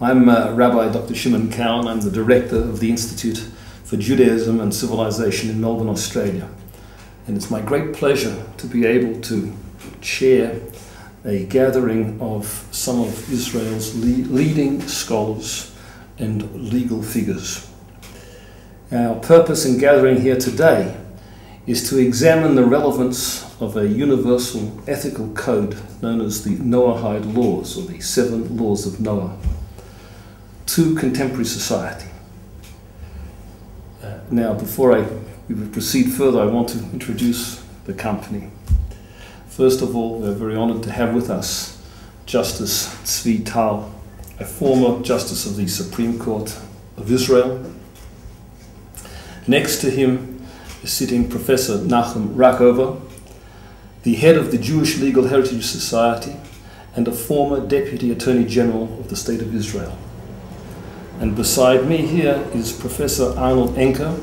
I'm Rabbi Dr. Shimon Cowen. I'm the director of the Institute for Judaism and Civilization in Melbourne, Australia. And it's my great pleasure to be able to chair a gathering of some of Israel's leading scholars and legal figures. Our purpose in gathering here today is to examine the relevance of a universal ethical code known as the Noahide laws, or the 7 laws of Noah, to contemporary society. Now, before we proceed further, I want to introduce the company. First of all, we're very honored to have with us Justice Tsvi, a former Justice of the Supreme Court of Israel. Next to him is sitting Professor Nahum Rakover, the head of the Jewish Legal Heritage Society and a former Deputy Attorney General of the State of Israel. And beside me here is Professor Enker,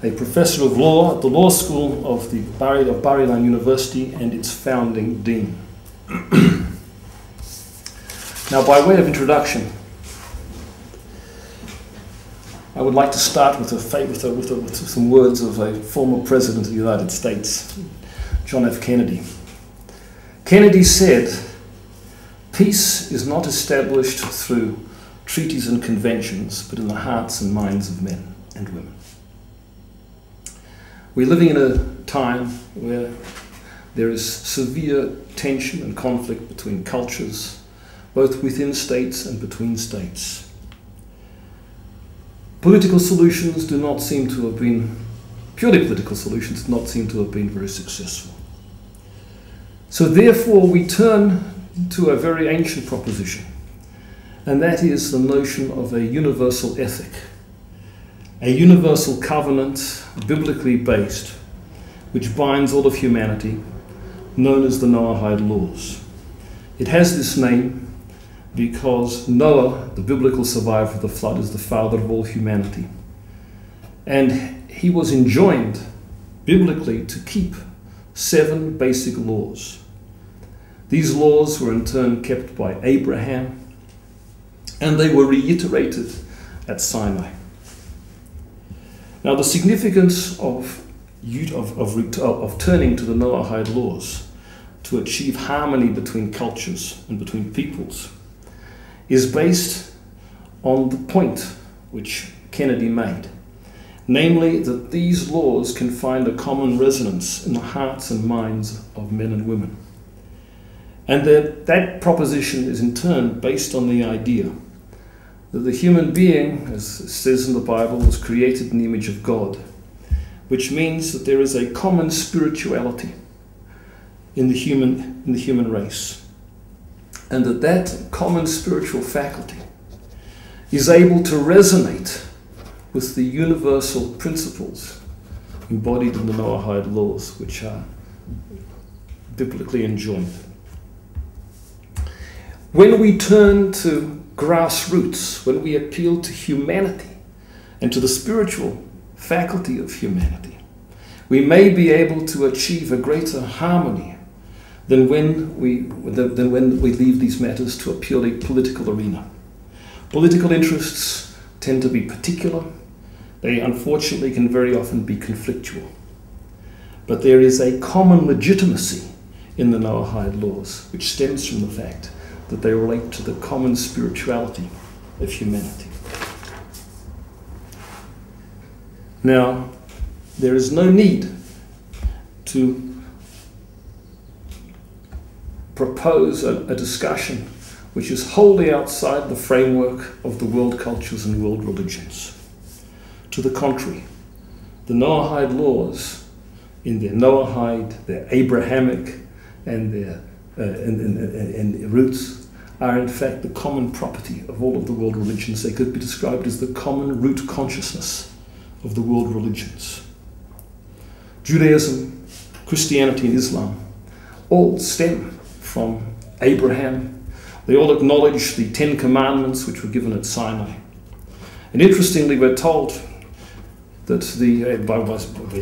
a professor of law at the law school of Ilan University and its founding dean. Now, by way of introduction, I would like to start with some words of a former president of the United States, John F. Kennedy. Kennedy said, "Peace is not established through treaties and conventions, but in the hearts and minds of men and women." We're living in a time where there is severe tension and conflict between cultures, both within states and between states. Political solutions do not seem to have been, purely political solutions do not seem to have been very successful. So therefore we turn to a very ancient proposition, and that is the notion of a universal ethic, a universal covenant, biblically based, which binds all of humanity, known as the Noahide laws. It has this name because Noah, the biblical survivor of the flood, is the father of all humanity. And he was enjoined biblically to keep 7 basic laws. These laws were in turn kept by Abraham, and they were reiterated at Sinai. Now, the significance of turning to the Noahide laws to achieve harmony between cultures and between peoples is based on the point which Kennedy made, namely that these laws can find a common resonance in the hearts and minds of men and women. And that proposition is in turn based on the idea that the human being, as it says in the Bible, was created in the image of God, which means that there is a common spirituality in the human race, and that common spiritual faculty is able to resonate with the universal principles embodied in the Noahide laws, which are biblically enjoined. When we turn to grassroots, when we appeal to humanity and to the spiritual faculty of humanity, we may be able to achieve a greater harmony than when we leave these matters to a purely political arena. Political interests tend to be particular. They unfortunately can very often be conflictual. But there is a common legitimacy in the Noahide laws, which stems from the fact that they relate to the common spirituality of humanity. Now, there is no need to propose a discussion which is wholly outside the framework of the world cultures and world religions. To the contrary, the Noahide laws, in their Noahide, their Abrahamic, and their and roots, are in fact the common property of all of the world religions. They could be described as the common root consciousness of the world religions. Judaism, Christianity, and Islam all stem from Abraham. They all acknowledge the 10 Commandments which were given at Sinai. And interestingly, we're told that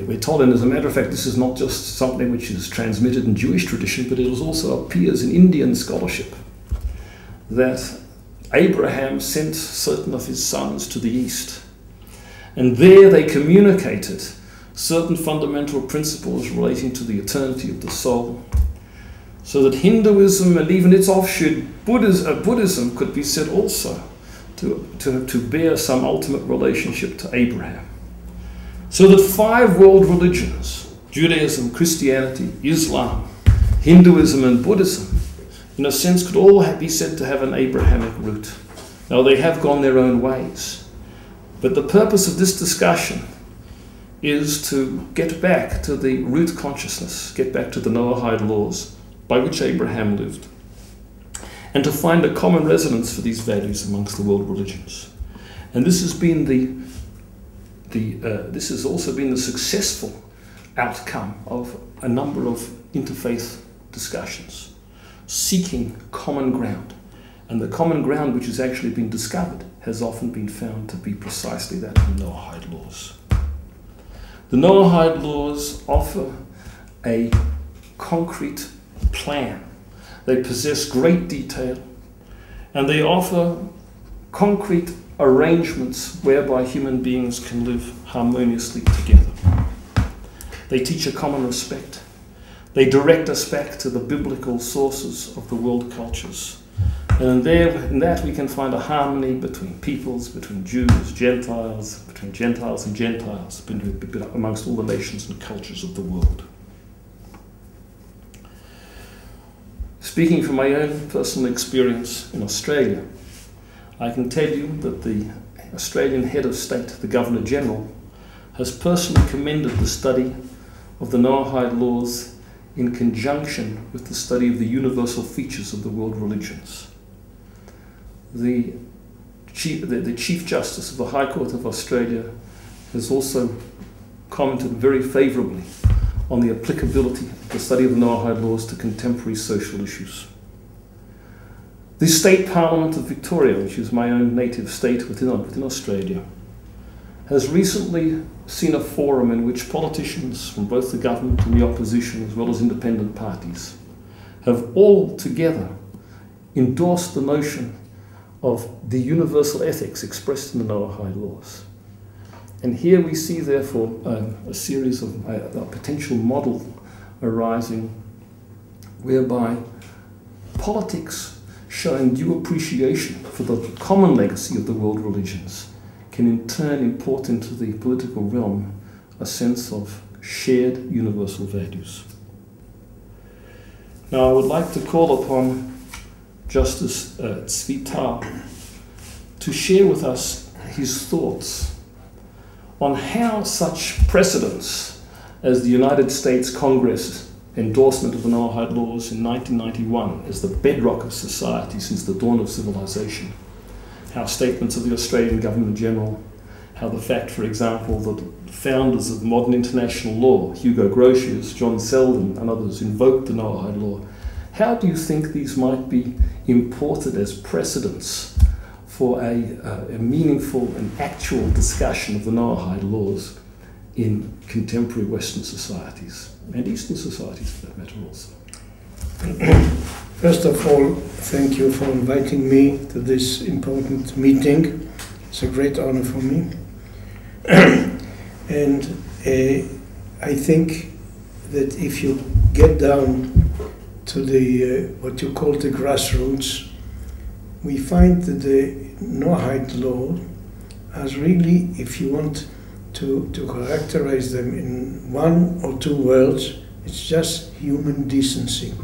we're told, and as a matter of fact, this is not just something which is transmitted in Jewish tradition, but it also appears in Indian scholarship, that Abraham sent certain of his sons to the east, and there they communicated certain fundamental principles relating to the eternity of the soul, so that Hinduism and even its offshoot Buddhism could be said also to bear some ultimate relationship to Abraham. So that 5 world religions, Judaism, Christianity, Islam, Hinduism and Buddhism, in a sense could all be said to have an Abrahamic root. Now they have gone their own ways, but the purpose of this discussion is to get back to the root consciousness, get back to the Noahide laws by which Abraham lived, and to find a common resonance for these values amongst the world religions. And this has been this has also been the successful outcome of a number of interfaith discussions, seeking common ground. And the common ground which has actually been discovered has often been found to be precisely that of the Noahide laws. The Noahide laws offer a concrete plan. They possess great detail, and they offer concrete arrangements whereby human beings can live harmoniously together. They teach a common respect. They direct us back to the biblical sources of the world cultures. And in that we can find a harmony between peoples, between Jews, Gentiles, between Gentiles and Gentiles, amongst all the nations and cultures of the world. Speaking from my own personal experience in Australia, I can tell you that the Australian head of state, the Governor-General, has personally commended the study of the Noahide laws in conjunction with the study of the universal features of the world religions. The Chief Justice of the High Court of Australia has also commented very favourably on the applicability of the study of the Noahide laws to contemporary social issues. The State Parliament of Victoria, which is my own native state within Australia, has recently seen a forum in which politicians from both the government and the opposition, as well as independent parties, have all together endorsed the notion of the universal ethics expressed in the Noahide laws. And here we see, therefore, a series of a potential model arising whereby politics showing due appreciation for the common legacy of the world religions can in turn import into the political realm a sense of shared universal values. Now I would like to call upon Justice Tsvi to share with us his thoughts on how such precedents as the United States Congress endorsement of the Noahide laws in 1991 as the bedrock of society since the dawn of civilization, how statements of the Australian Governor-General, how the fact, for example, that founders of modern international law, Hugo Grotius, John Selden and others, invoked the Noahide law. How do you think these might be imported as precedents for a meaningful and actual discussion of the Noahide laws in contemporary Western societies, and Eastern societies for that matter also? First of all, thank you for inviting me to this important meeting. It's a great honor for me. And I think that if you get down to the what you call the grassroots, we find that the Noahide law as really, if you want to characterize them in 1 or 2 words, it's just human decency.